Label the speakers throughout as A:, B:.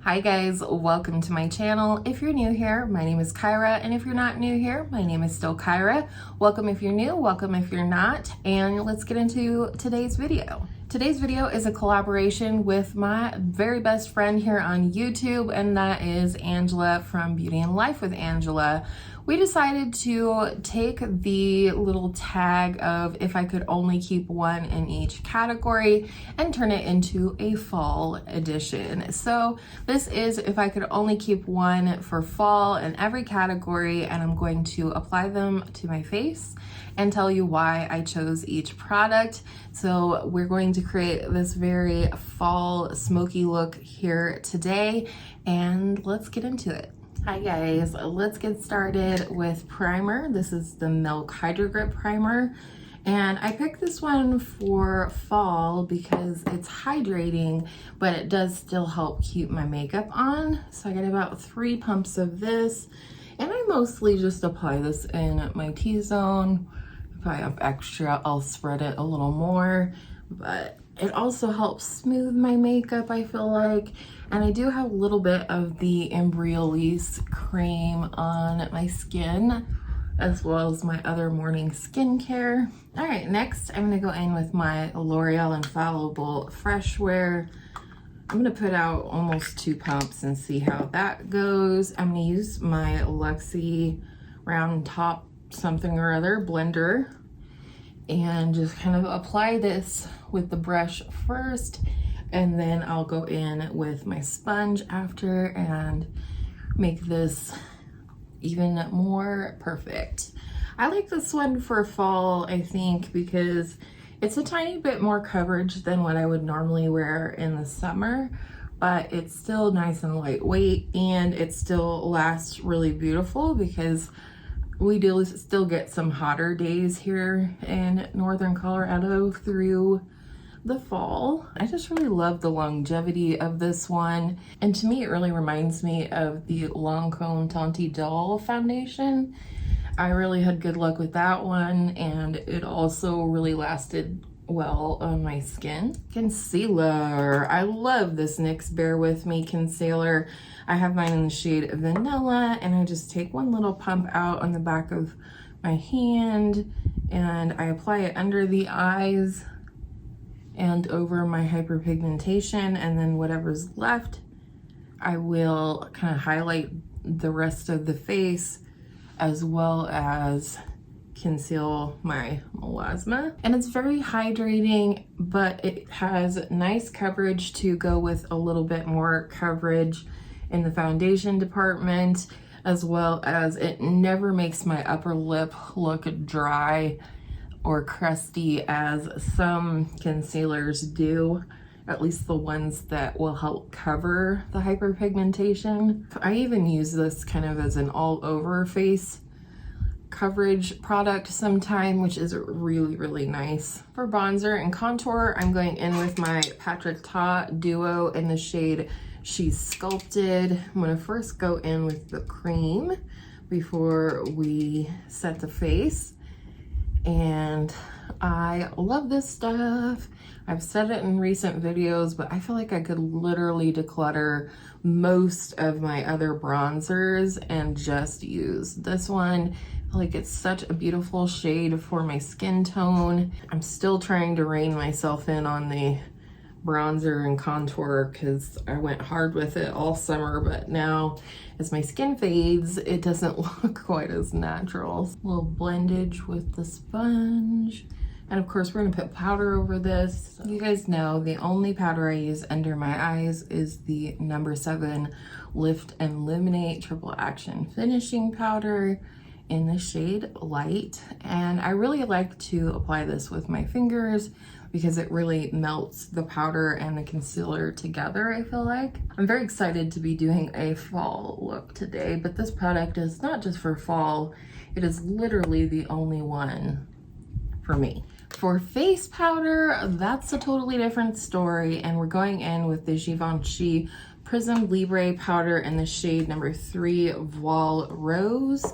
A: Hi guys, welcome to my channel. If you're new here, my name is Kyra, and if you're not new here, my name is still Kyra. Welcome if you're new, welcome if you're not, and let's get into today's video. Today's video is a collaboration with my very best friend here on YouTube, and that is Angela from Beauty and Life with Angela. We decided to take the little tag of if I could only keep one in each category and turn it into a fall edition. So this is if I could only keep one for fall in every category, and I'm going to apply them to my face and tell you why I chose each product. So we're going to create this very fall smoky look here today, and let's get into it. Hi guys, let's get started with primer. This is the Milk Hydro Grip Primer, and I picked this one for fall because it's hydrating, but it does still help keep my makeup on. So I got about 3 pumps of this, and I mostly just apply this in my T-zone. If I have extra, I'll spread it a little more, but it also helps smooth my makeup, I feel like. And I do have a little bit of the Embryolisse cream on my skin, as well as my other morning skincare. All right, next I'm gonna go in with my L'Oreal Infallible Fresh Wear. I'm gonna put out almost 2 pumps and see how that goes. I'm gonna use my Luxie Round Top something or other blender and just kind of apply this with the brush first, and then I'll go in with my sponge after and make this even more perfect. I like this one for fall, I think, because it's a tiny bit more coverage than what I would normally wear in the summer, but it's still nice and lightweight, and it still lasts really beautiful because we do still get some hotter days here in northern Colorado through the fall. I just really love the longevity of this one, and to me it really reminds me of the Lancome Tante Doll foundation. I really had good luck with that one, and it also really lasted well on my skin. Concealer. I love this NYX Bear With Me concealer. I have mine in the shade Vanilla, and I just take one little pump out on the back of my hand, and I apply it under the eyes and over my hyperpigmentation, and then whatever's left, I will kind of highlight the rest of the face as well as conceal my melasma. And it's very hydrating, but it has nice coverage to go with a little bit more coverage in the foundation department, as well as it never makes my upper lip look dry or crusty as some concealers do, at least the ones that will help cover the hyperpigmentation. I even use this kind of as an all over face coverage product sometime, which is really, really nice. For bronzer and contour, I'm going in with my Patrick Ta Duo in the shade She's Sculpted. I'm gonna first go in with the cream before we set the face. And I love this stuff. I've said it in recent videos, but I feel like I could literally declutter most of my other bronzers and just use this one. I feel like it's such a beautiful shade for my skin tone. I'm still trying to rein myself in on the bronzer and contour because I went hard with it all summer, but now as my skin fades, it doesn't look quite as natural. A little blendage with the sponge, and of course we're gonna put powder over this. You guys know the only powder I use under my eyes is the number 7 Lift and Illuminate Triple Action Finishing Powder in the shade Light, and I really like to apply this with my fingers because it really melts the powder and the concealer together, I feel like. I'm very excited to be doing a fall look today, but this product is not just for fall, it is literally the only one for me. For face powder, that's a totally different story, and we're going in with the Givenchy Prism Libre powder in the shade number 3 Voile Rose.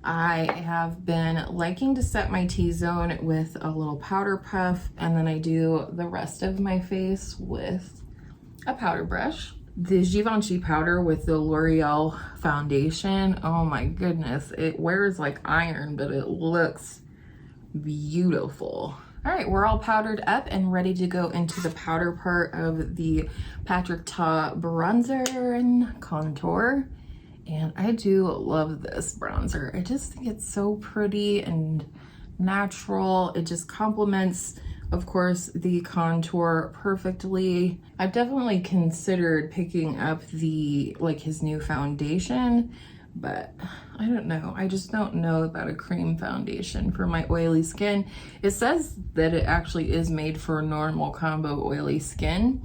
A: I have been liking to set my T-zone with a little powder puff, and then I do the rest of my face with a powder brush. the Givenchy powder with the L'Oreal foundation. Oh my goodness, it wears like iron, but it looks beautiful. All right, we're all powdered up and ready to go into the powder part of the Patrick Ta bronzer and contour. And I do love this bronzer. I just think it's so pretty and natural. It just complements, of course, the contour perfectly. I've definitely considered picking up his new foundation, but I don't know. I just don't know about a cream foundation for my oily skin. It says that it actually is made for normal combo oily skin,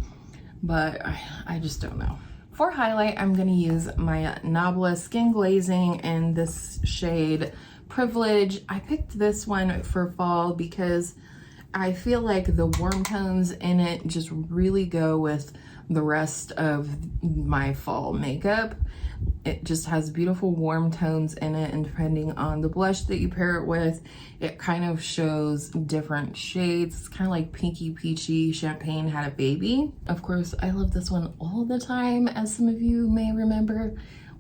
A: but I just don't know. For highlight, I'm gonna use my Nabla Skin Glazing in this shade Privilege. I picked this one for fall because I feel like the warm tones in it just really go with the rest of my fall makeup. It just has beautiful warm tones in it, and depending on the blush that you pair it with, it kind of shows different shades. It's kind of like Pinky Peachy Champagne Had a Baby. Of course, I love this one all the time, as some of you may remember,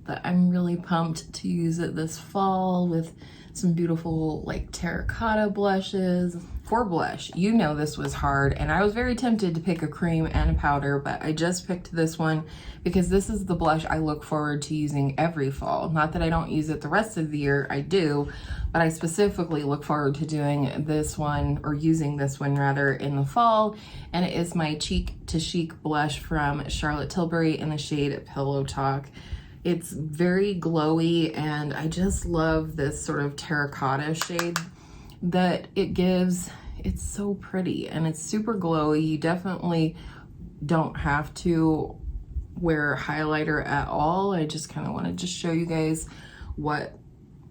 A: but I'm really pumped to use it this fall with some beautiful like terracotta blushes. For blush, you know this was hard, and I was very tempted to pick a cream and a powder, but I just picked this one because this is the blush I look forward to using every fall. Not that I don't use it the rest of the year, I do, but I specifically look forward to doing this one, or using this one rather, in the fall, and it is my Cheek to Chic blush from Charlotte Tilbury in the shade Pillow Talk. It's very glowy, and I just love this sort of terracotta shade that it gives. It's so pretty and it's super glowy. You definitely don't have to wear highlighter at all. I just kind of wanted to show you guys what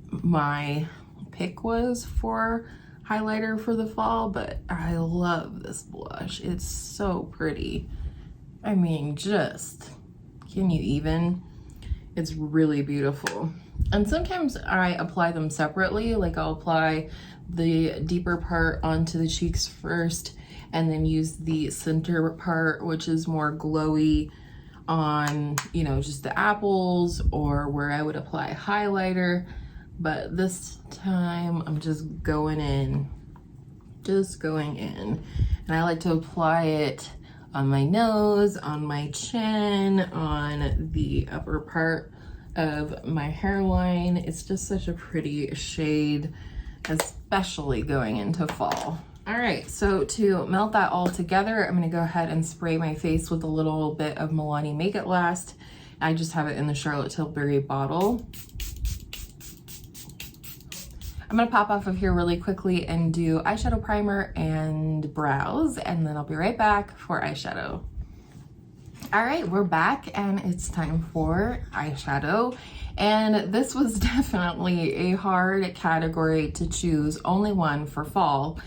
A: my pick was for highlighter for the fall, but I love this blush. It's so pretty. I mean, just, can you even? It's really beautiful. And sometimes I apply them separately, like I'll apply the deeper part onto the cheeks first and then use the center part, which is more glowy, on, you know, just the apples or where I would apply highlighter. But this time I'm just going in. And I like to apply it on my nose, on my chin, on the upper part of my hairline. It's just such a pretty shade, especially going into fall. All right, so to melt that all together, I'm gonna go ahead and spray my face with a little bit of Milani Make It Last. I just have it in the Charlotte Tilbury bottle. I'm gonna pop off of here really quickly and do eyeshadow primer and brows, and then I'll be right back for eyeshadow. All right, we're back and it's time for eyeshadow. And this was definitely a hard category to choose, only one for fall.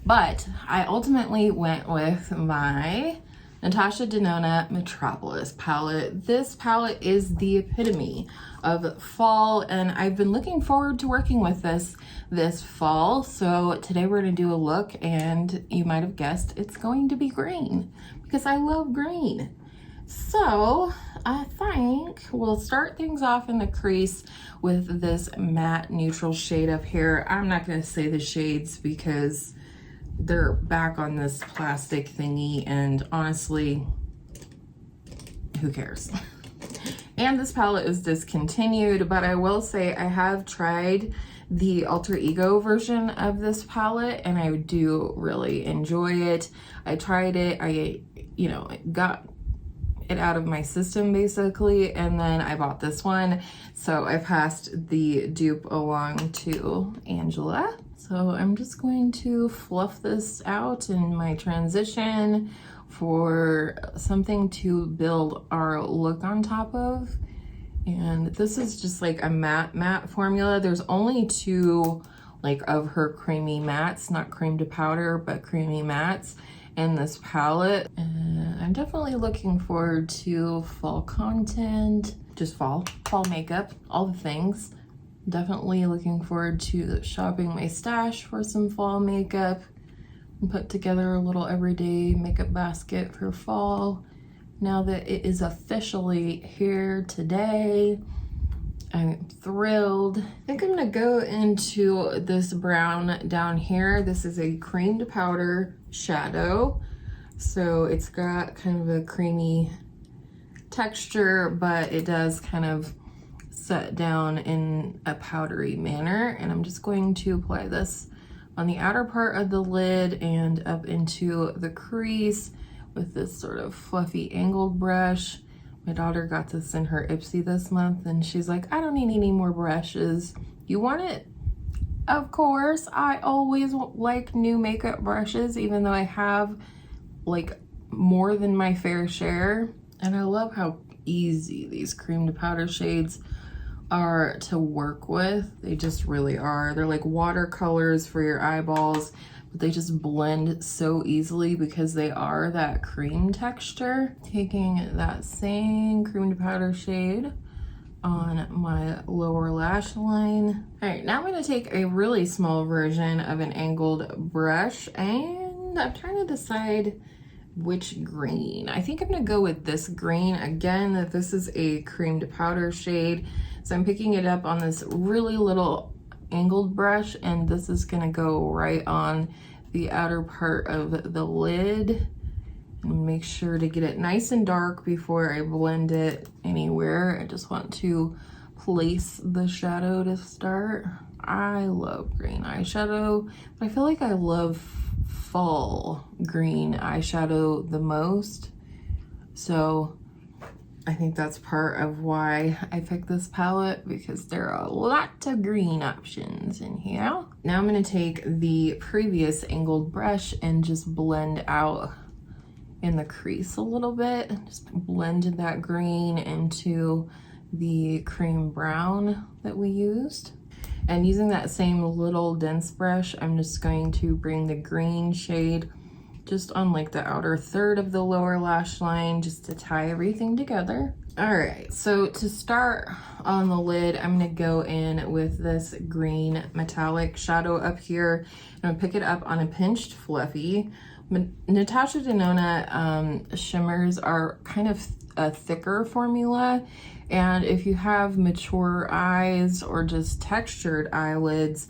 A: But I ultimately went with my Natasha Denona Metropolis palette. This palette is the epitome of fall, and I've been looking forward to working with this fall. So today we're gonna do a look, and you might have guessed it's going to be green because I love green. So I think we'll start things off in the crease with this matte neutral shade up here. I'm not gonna say the shades because they're back on this plastic thingy, and honestly, who cares? And this palette is discontinued, but I will say I have tried the Alter Ego version of this palette and I do really enjoy it. I tried it, I got it out of my system basically, and then I bought this one. So I passed the dupe along to Angela. So I'm just going to fluff this out in my transition for something to build our look on top of. And this is just like a matte formula. There's only two of her creamy mattes, not cream to powder, but creamy mattes in this palette. And I'm definitely looking forward to fall content, just fall makeup, all the things. Definitely looking forward to shopping my stash for some fall makeup and put together a little everyday makeup basket for fall. now that it is officially here today. I'm thrilled. I think I'm gonna go into this brown down here. This is a creamed powder shadow. So it's got kind of a creamy texture, but it does kind of set down in a powdery manner. And I'm just going to apply this on the outer part of the lid and up into the crease with this sort of fluffy angled brush. My daughter got this in her Ipsy this month and she's like, I don't need any more brushes. You want it? Of course. I always like new makeup brushes, even though I have like more than my fair share. And I love how easy these cream to powder shades are to work with. They just really are. They're like watercolors for your eyeballs, but they just blend so easily because they are that cream texture. Taking that same cream to powder shade on my lower lash line. All right, now I'm gonna take a really small version of an angled brush and I'm trying to decide which green. I think I'm gonna go with this green. Again, this is a cream to powder shade. So I'm picking it up on this really little angled brush and this is gonna go right on the outer part of the lid. And make sure to get it nice and dark before I blend it anywhere. I just want to place the shadow to start. I love green eyeshadow, but I feel like I love fall green eyeshadow the most. So I think that's part of why I picked this palette, because there are a lot of green options in here. Now I'm gonna take the previous angled brush and just blend out in the crease a little bit. Just blend that green into the cream brown that we used. And using that same little dense brush, I'm just going to bring the green shade just on like the outer third of the lower lash line, just to tie everything together. All right, so to start on the lid, I'm gonna go in with this green metallic shadow up here. I'm gonna pick it up on a pinched fluffy. Natasha Denona shimmers are kind of a thicker formula, and if you have mature eyes or just textured eyelids,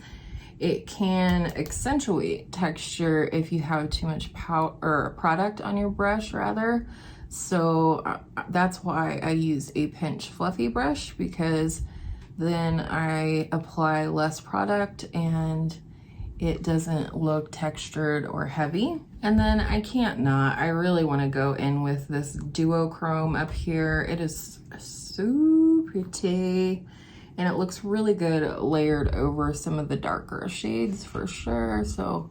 A: it can accentuate texture if you have too much product on your brush rather. So that's why I use a pinch fluffy brush, because then I apply less product and it doesn't look textured or heavy. And then I can't not, I really want to go in with this duochrome up here. It is so pretty. And it looks really good layered over some of the darker shades for sure. So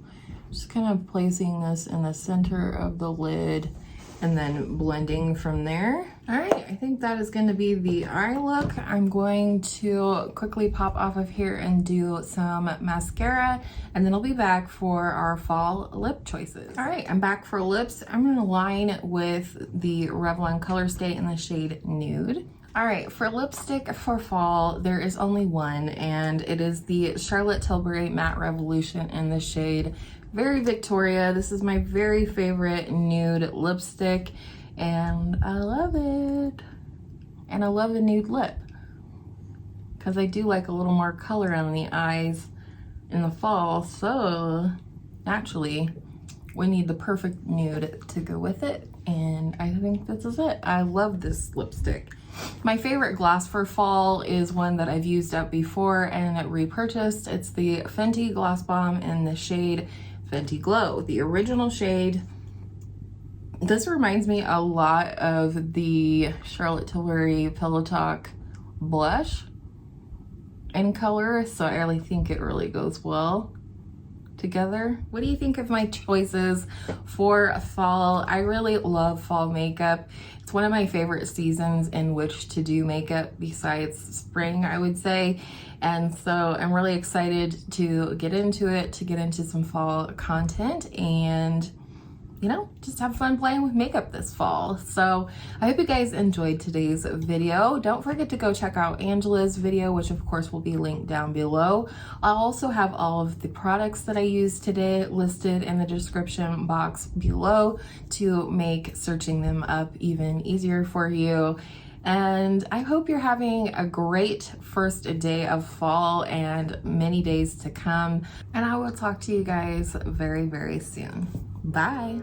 A: just kind of placing this in the center of the lid and then blending from there. All right, I think that is going to be the eye look. I'm going to quickly pop off of here and do some mascara, and then I'll be back for our fall lip choices. All right, I'm back for lips. I'm going to line with the Revlon Color Stay in the shade Nude. All right, for lipstick for fall, there is only one, and it is the Charlotte Tilbury Matte Revolution in the shade Very Victoria. This is my very favorite nude lipstick, and I love it. And I love a nude lip, because I do like a little more color on the eyes in the fall, so naturally, we need the perfect nude to go with it, and I think this is it. I love this lipstick. My favorite gloss for fall is one that I've used up before and repurchased. It's the Fenty Gloss Bomb in the shade Fenty Glow, the original shade. This reminds me a lot of the Charlotte Tilbury Pillow Talk blush in color, so I really think it really goes well together. What do you think of my choices for fall? I really love fall makeup. It's one of my favorite seasons in which to do makeup besides spring, I would say. And so I'm really excited to get into it, to get into some fall content. And you know, just have fun playing with makeup this fall. So I hope you guys enjoyed today's video. Don't forget to go check out Angela's video, which of course will be linked down below. I'll also have all of the products that I used today listed in the description box below to make searching them up even easier for you. And I hope you're having a great first day of fall and many days to come. And I will talk to you guys very, very soon. Bye.